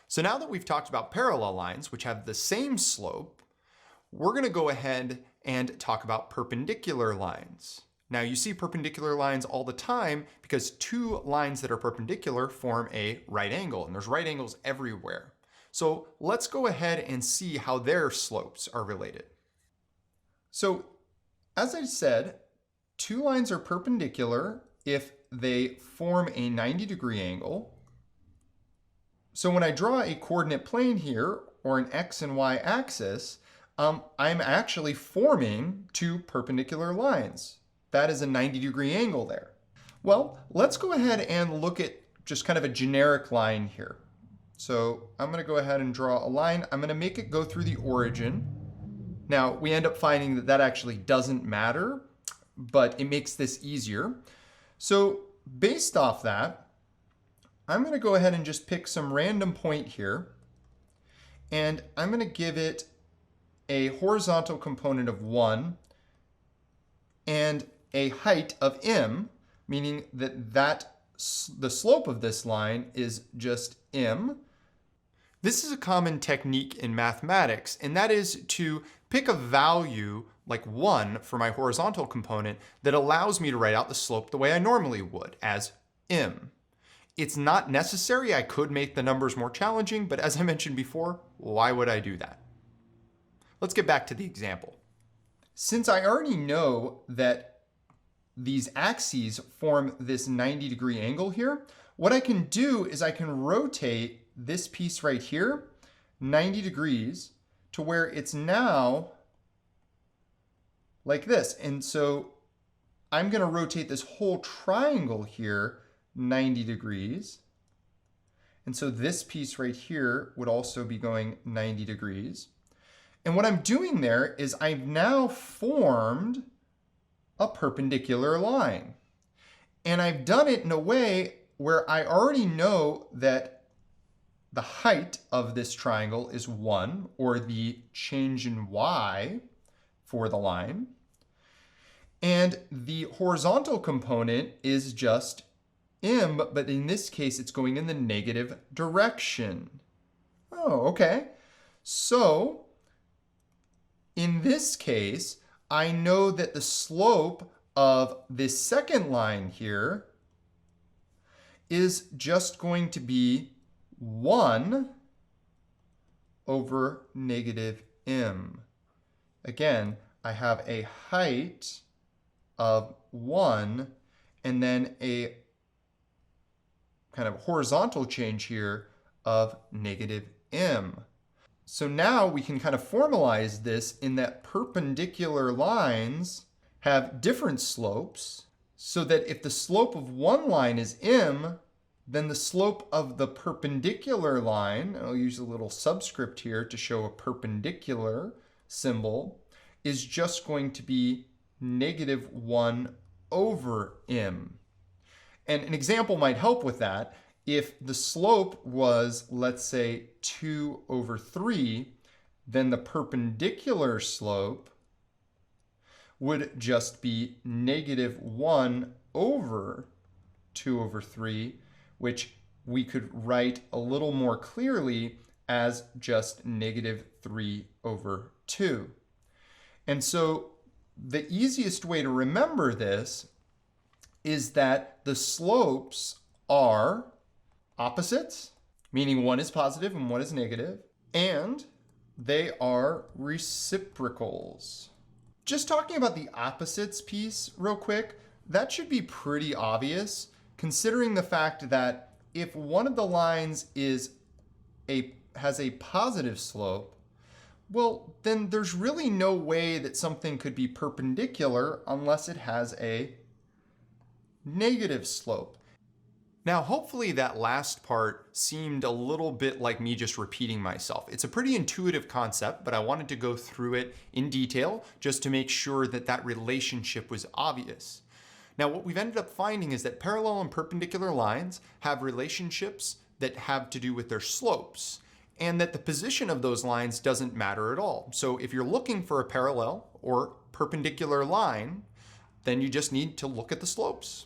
So now that we've talked about parallel lines, which have the same slope, we're going to go ahead and talk about perpendicular lines. Now you see perpendicular lines all the time because two lines that are perpendicular form a right angle, and there's right angles everywhere. So let's go ahead and see how their slopes are related. So as I said, two lines are perpendicular if they form a 90-degree angle. So when I draw a coordinate plane here, or an x and y axis, I'm actually forming two perpendicular lines. That is a 90-degree angle there. Well, let's go ahead and look at just kind of a generic line here. So I'm going to go ahead and draw a line. I'm going to make it go through the origin. Now, we end up finding that that actually doesn't matter, but it makes this easier. So based off that, I'm going to go ahead and just pick some random point here, and I'm going to give it a horizontal component of 1 and a height of m, meaning that the slope of this line is just m. This is a common technique in mathematics, and that is to pick a value like 1 for my horizontal component that allows me to write out the slope the way I normally would, as m. It's not necessary. I could make the numbers more challenging, but as I mentioned before, why would I do that? Let's get back to the example. Since I already know that these axes form this 90-degree angle here, what I can do is I can rotate this piece right here 90 degrees to where it's now like this. And so I'm going to rotate this whole triangle here 90 degrees. And so this piece right here would also be going 90 degrees. And what I'm doing there is I've now formed a perpendicular line. And I've done it in a way where I already know that the height of this triangle is 1, or the change in y for the line. And the horizontal component is just m, but in this case, it's going in the negative direction. Oh, okay. So in this case, I know that the slope of this second line here is just going to be 1 over negative m. Again, I have a height of 1 and then a kind of horizontal change here of negative m. So now we can kind of formalize this in that perpendicular lines have different slopes, so that if the slope of one line is m, then the slope of the perpendicular line, I'll use a little subscript here to show a perpendicular symbol, is just going to be negative 1 over m. And an example might help with that. If the slope was, let's say, 2 over 3, then the perpendicular slope would just be negative 1 over 2 over 3, which we could write a little more clearly as just negative 3 over 2. And so the easiest way to remember this is that the slopes are opposites, meaning one is positive and one is negative, and they are reciprocals. Just talking about the opposites piece real quick, that should be pretty obvious, considering the fact that if one of the lines has a positive slope, well, then there's really no way that something could be perpendicular unless it has a negative slope. Now, hopefully that last part seemed a little bit like me just repeating myself. It's a pretty intuitive concept, but I wanted to go through it in detail just to make sure that that relationship was obvious. Now, what we've ended up finding is that parallel and perpendicular lines have relationships that have to do with their slopes, and that the position of those lines doesn't matter at all. So if you're looking for a parallel or perpendicular line, then you just need to look at the slopes.